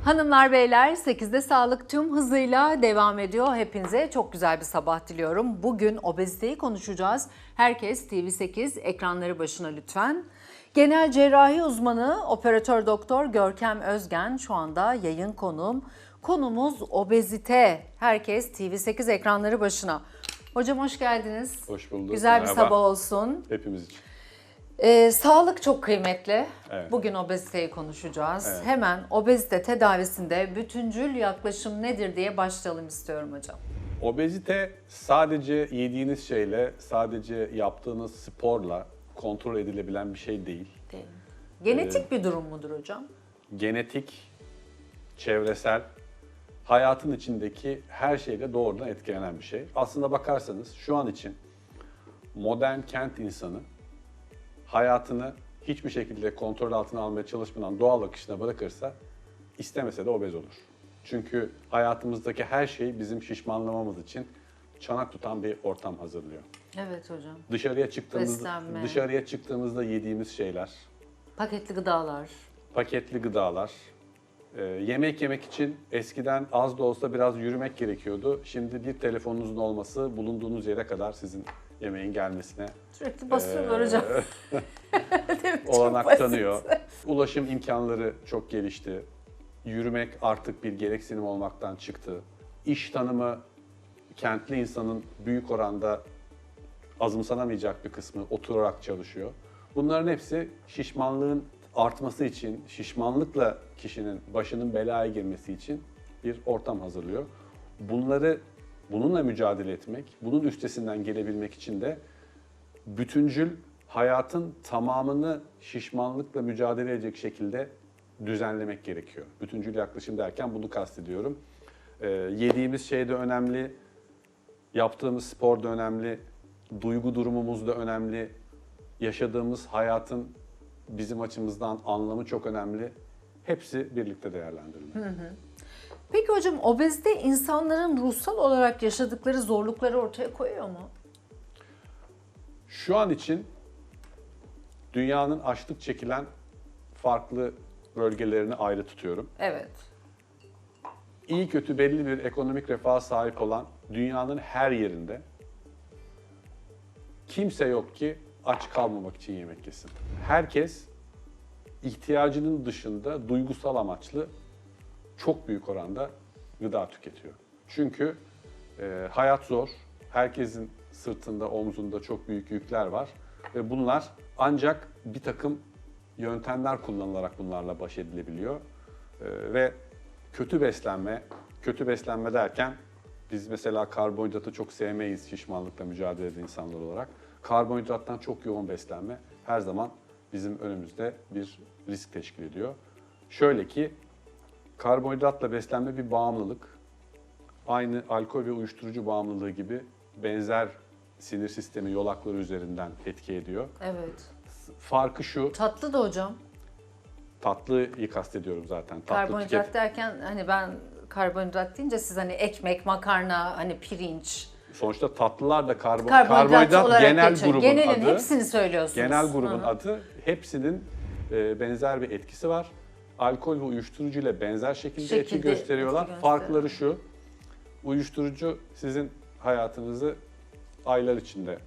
Hanımlar beyler 8'de sağlık tüm hızıyla devam ediyor. Hepinize çok güzel bir sabah diliyorum. Bugün obeziteyi konuşacağız. Herkes TV8 ekranları başına lütfen. Genel cerrahi uzmanı operatör doktor Görkem Özgen şu anda yayın konuğum. Konumuz obezite. Herkes TV8 ekranları başına. Hocam hoş geldiniz. Hoş bulduk. Güzel bir Merhaba. sabah olsun. Hepimiz için. Sağlık çok kıymetli. Evet. Bugün obeziteyi konuşacağız. Evet. Hemen obezite tedavisinde bütüncül yaklaşım nedir diye başlayalım istiyorum hocam. Obezite sadece yediğiniz şeyle, sadece yaptığınız sporla kontrol edilebilen bir şey değil. Değil mi? Genetik bir durum mudur hocam? Genetik, çevresel, hayatın içindeki her şeyle doğrudan etkilenen bir şey. Aslında bakarsanız şu an için modern kent insanı hayatını hiçbir şekilde kontrol altına almaya çalışmadan doğal akışına bırakırsa istemese de obez olur. Çünkü hayatımızdaki her şey bizim şişmanlamamız için çanak tutan bir ortam hazırlıyor. Evet hocam. Dışarıya çıktığımızda yediğimiz şeyler, Paketli gıdalar. paketli gıdalar, yemek yemek için eskiden az da olsa biraz yürümek gerekiyordu. Şimdi bir telefonunuzun olması bulunduğunuz yere kadar sizin yemeğin gelmesine Sürekli basıyorlar hocam. Değil mi? Çok olanak basit. tanıyor. Ulaşım imkanları çok gelişti. Yürümek artık bir gereksinim olmaktan çıktı. İş tanımı kentli insanın büyük oranda azımsanamayacak bir kısmı oturarak çalışıyor. Bunların hepsi şişmanlığın artması için, şişmanlıkla kişinin başının belaya girmesi için bir ortam hazırlıyor. Bununla mücadele etmek, bunun üstesinden gelebilmek için de bütüncül hayatın tamamını şişmanlıkla mücadele edecek şekilde düzenlemek gerekiyor. Bütüncül yaklaşım derken bunu kastediyorum. Yediğimiz şey de önemli, yaptığımız spor da önemli, duygu durumumuz da önemli, yaşadığımız hayatın bizim açımızdan anlamı çok önemli. Hepsi birlikte değerlendirilmeli. Peki hocam obezite insanların ruhsal olarak yaşadıkları zorlukları ortaya koyuyor mu? Şu an için dünyanın açlık çekilen farklı bölgelerini ayrı tutuyorum. Evet. İyi kötü belli bir ekonomik refaha sahip olan dünyanın her yerinde kimse yok ki aç kalmamak için yemek yesin. Herkes ihtiyacının dışında duygusal amaçlı çok büyük oranda gıda tüketiyor. Çünkü hayat zor, herkesin sırtında, omzunda çok büyük yükler var ve bunlar ancak bir takım yöntemler kullanılarak bunlarla baş edilebiliyor. Ve kötü beslenme derken biz mesela karbonhidratı çok sevmeyiz şişmanlıkla mücadele eden insanlar olarak. Karbonhidrattan çok yoğun beslenme her zaman bizim önümüzde bir risk teşkil ediyor. Şöyle ki karbonhidratla beslenme bir bağımlılık. Aynı alkol ve uyuşturucu bağımlılığı gibi benzer sinir sistemi yolakları üzerinden etki ediyor. Evet. Farkı şu, Tatlı da hocam. tatlıyı kastediyorum zaten. Tatlı Karbonhidrat derken hani ben karbonhidrat deyince siz hani ekmek, makarna, hani pirinç, Sonuçta tatlılar da karbonhidrat karbonhidrat olarak genel geçiyor. grubun Genelin adı. hepsini söylüyorsunuz. Genel grubun Hı hı. adı. Hepsinin benzer bir etkisi var. Alkol ve uyuşturucu ile benzer şekilde etki gösteriyorlar. etki gösteriyor. Farkları şu. Uyuşturucu sizin hayatınızı aylar içinde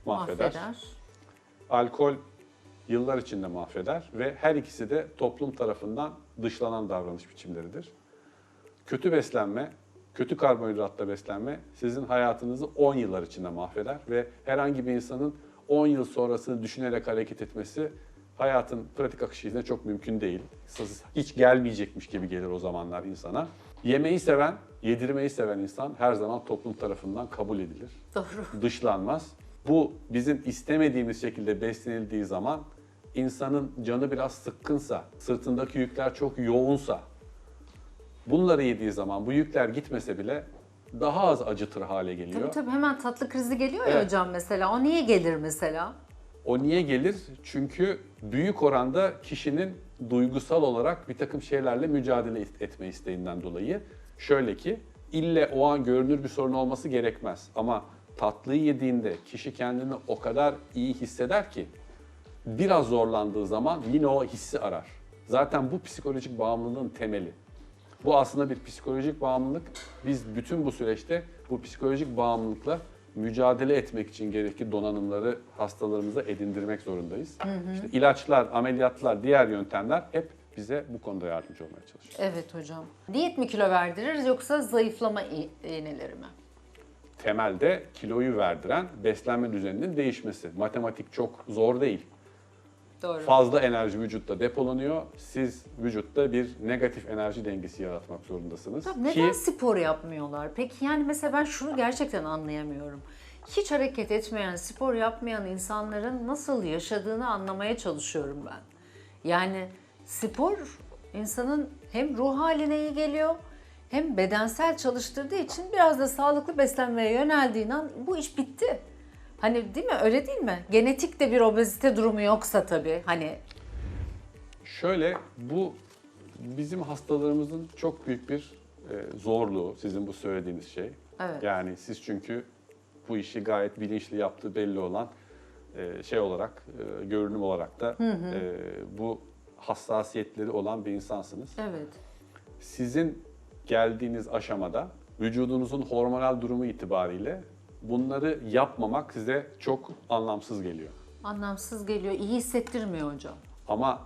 mahveder. Alkol yıllar içinde mahveder ve her ikisi de toplum tarafından dışlanan davranış biçimleridir. Kötü beslenme, kötü karbonhidratla beslenme sizin hayatınızı 10 yıllar içinde mahveder ve herhangi bir insanın 10 yıl sonrasını düşünerek hareket etmesi hayatın pratik akışı içinde çok mümkün değil. Hiç gelmeyecekmiş gibi gelir o zamanlar insana. Yemeği seven, yedirmeyi seven insan her zaman toplum tarafından kabul edilir. Doğru. Dışlanmaz. Bu bizim istemediğimiz şekilde beslenildiği zaman insanın canı biraz sıkkınsa, sırtındaki yükler çok yoğunsa, bunları yediği zaman bu yükler gitmese bile daha az acıtır hale geliyor. Tabii hemen tatlı krizi geliyor ya Evet. hocam mesela. O niye gelir mesela? O niye gelir? Çünkü büyük oranda kişinin duygusal olarak bir takım şeylerle mücadele etme isteğinden dolayı. Şöyle ki, ille o an görünür bir sorun olması gerekmez. Ama tatlıyı yediğinde kişi kendini o kadar iyi hisseder ki biraz zorlandığı zaman yine o hissi arar. Zaten bu psikolojik bağımlılığın temeli. Bu aslında bir psikolojik bağımlılık. Biz bütün bu süreçte bu psikolojik bağımlılıkla mücadele etmek için gerekli donanımları hastalarımıza edindirmek zorundayız. İşte ilaçlar, ameliyatlar, diğer yöntemler hep bize bu konuda yardımcı olmaya çalışıyor. Evet hocam. Diyet mi kilo verdirir yoksa zayıflama iğneleri mi? Temelde kiloyu verdiren beslenme düzeninin değişmesi. Matematik çok zor değil. Doğru. Fazla enerji vücutta depolanıyor. Siz vücutta bir negatif enerji dengesi yaratmak zorundasınız. Tabii neden spor yapmıyorlar? Peki yani mesela ben şunu gerçekten anlayamıyorum. Hiç hareket etmeyen, spor yapmayan insanların nasıl yaşadığını anlamaya çalışıyorum ben. Yani spor insanın hem ruh haline iyi geliyor hem bedensel çalıştırdığı için biraz da sağlıklı beslenmeye yöneldiğin an bu iş bitti. Hani değil mi? Öyle değil mi? Genetik de bir obezite durumu yoksa tabii hani. Şöyle, bu bizim hastalarımızın çok büyük bir zorluğu, sizin bu söylediğiniz şey. Evet. Yani siz çünkü bu işi gayet bilinçli yaptığı belli olan şey olarak, görünüm olarak da bu hassasiyetleri olan bir insansınız. Evet. Sizin geldiğiniz aşamada vücudunuzun hormonal durumu itibariyle bunları yapmamak size çok anlamsız geliyor. Anlamsız geliyor, iyi hissettirmiyor hocam. Ama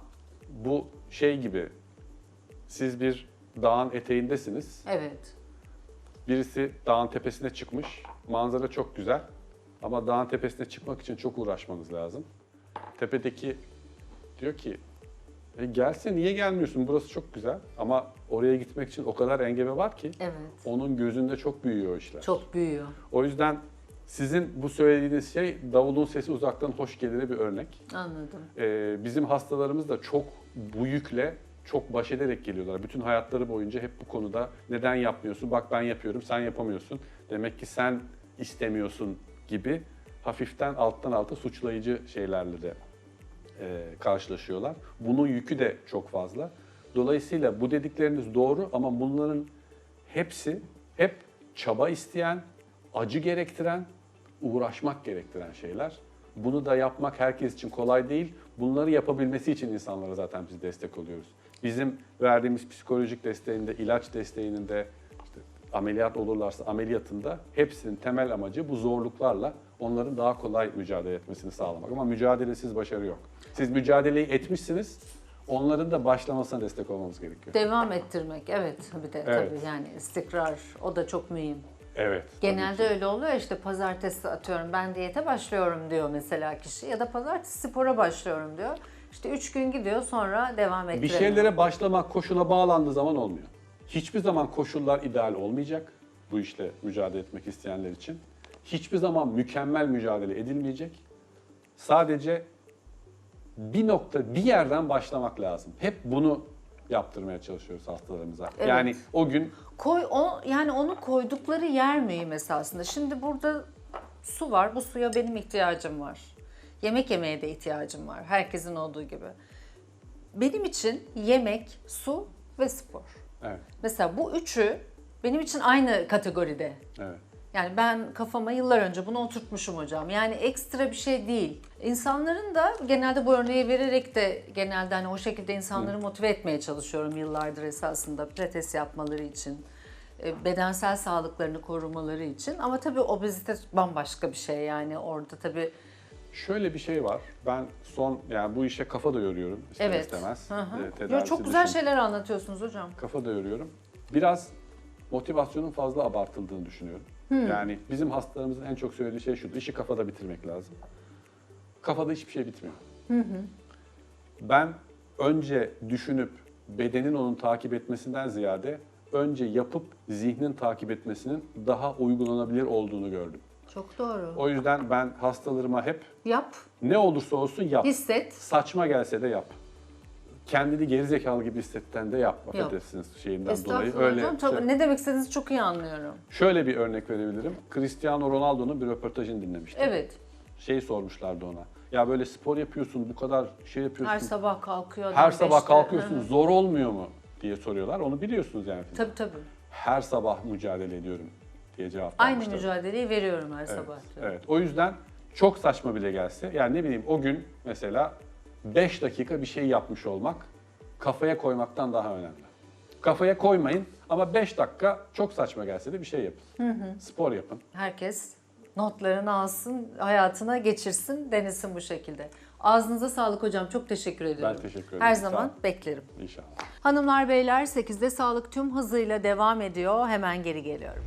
bu şey gibi, siz bir dağın eteğindesiniz. Evet. Birisi dağın tepesine çıkmış, manzara çok güzel ama dağın tepesine çıkmak için çok uğraşmanız lazım. Tepedeki diyor ki, gelse niye gelmiyorsun, burası çok güzel ama oraya gitmek için o kadar engebe var ki Evet. onun gözünde çok büyüyor o işler. Çok büyüyor. O yüzden sizin bu söylediğiniz şey davulun sesi uzaktan hoş gelire bir örnek. Anladım. Bizim hastalarımız da çok bu yükle çok baş ederek geliyorlar. Bütün hayatları boyunca hep bu konuda neden yapmıyorsun? Bak ben yapıyorum, sen yapamıyorsun. Demek ki sen istemiyorsun gibi hafiften alttan alta suçlayıcı şeylerle de karşılaşıyorlar. Bunun yükü de çok fazla. Dolayısıyla bu dedikleriniz doğru ama bunların hepsi hep çaba isteyen, acı gerektiren, uğraşmak gerektiren şeyler. Bunu da yapmak herkes için kolay değil. Bunları yapabilmesi için insanlara zaten biz destek oluyoruz. Bizim verdiğimiz psikolojik desteğinde, ilaç desteğinin de, işte ameliyat olurlarsa ameliyatında hepsinin temel amacı bu zorluklarla onların daha kolay mücadele etmesini sağlamak. Ama mücadelesiz başarı yok. Siz mücadeleyi etmişsiniz, onların da başlamasına destek olmamız gerekiyor. Devam ettirmek, evet bir de Evet. tabii yani istikrar, o da çok mühim. Evet. Genelde öyle oluyor işte pazartesi atıyorum ben diyete başlıyorum diyor mesela kişi ya da pazartesi spora başlıyorum diyor. İşte 3 gün gidiyor sonra devam Bir ettiremiyor. şeylere başlamak koşula bağlandığı zaman olmuyor. Hiçbir zaman koşullar ideal olmayacak bu işle mücadele etmek isteyenler için. Hiçbir zaman mükemmel mücadele edilmeyecek. Sadece bir yerden başlamak lazım. Hep bunu yaptırmaya çalışıyoruz hastalarımıza. Evet. Yani o gün Yani onu koydukları yer mühim esasında. Şimdi burada su var, bu suya benim ihtiyacım var. Yemek yemeye de ihtiyacım var, herkesin olduğu gibi. Benim için yemek, su ve spor. evet, Mesela bu üçü benim için aynı kategoride. evet. Yani ben kafama yıllar önce bunu oturtmuşum hocam. Yani ekstra bir şey değil. İnsanların da genelde bu örneği vererek de genelde hani o şekilde insanları motive etmeye çalışıyorum yıllardır esasında pilates yapmaları için. Bedensel sağlıklarını korumaları için. Ama tabii obezite bambaşka bir şey yani orada tabii. Şöyle bir şey var. Ben yani bu işe kafa da yoruyorum ister Evet. istemez. Hı hı. Yo, Tedavisi çok güzel dışında. şeyler anlatıyorsunuz hocam. Kafa da yoruyorum. Biraz motivasyonun fazla abartıldığını düşünüyorum. Yani bizim hastalarımızın en çok söylediği şey şudur. İşi kafada bitirmek lazım. Kafada hiçbir şey bitmiyor. Ben önce düşünüp bedenin onu takip etmesinden ziyade önce yapıp zihnin takip etmesinin daha uygulanabilir olduğunu gördüm. Çok doğru. O yüzden ben hastalarıma hep Yap, ne olursa olsun yap. hisset. Saçma gelse de yap. Kendini gerizekalı gibi hissetten de yap. Affedersiniz şeyinden dolayı. Estağfurullah hocam. Tabii, ne demek istediğinizi çok iyi anlıyorum. Şöyle bir örnek verebilirim. Cristiano Ronaldo'nun bir röportajını dinlemiştim. Evet. Şey sormuşlardı ona. Ya böyle spor yapıyorsun, bu kadar şey yapıyorsun. Her sabah kalkıyor. Her adam sabah 5'te. kalkıyorsun, Hı hı. zor olmuyor mu diye soruyorlar. Onu biliyorsunuz yani. Tabii tabii. Her sabah mücadele ediyorum diye cevap Aynı vermişler. mücadeleyi veriyorum her Evet, sabah. diyor. evet. O yüzden çok saçma bile gelse, yani ne bileyim o gün mesela 5 dakika bir şey yapmış olmak kafaya koymaktan daha önemli. Kafaya koymayın ama 5 dakika çok saçma gelse de bir şey yapın. Spor yapın. Herkes notlarını alsın, hayatına geçirsin, denesin bu şekilde. Ağzınıza sağlık hocam. Çok teşekkür ediyorum. Ben teşekkür ederim. Her Sağ zaman olun. beklerim. İnşallah. Hanımlar beyler 8'de sağlık tüm hızıyla devam ediyor. Hemen geri geliyorum.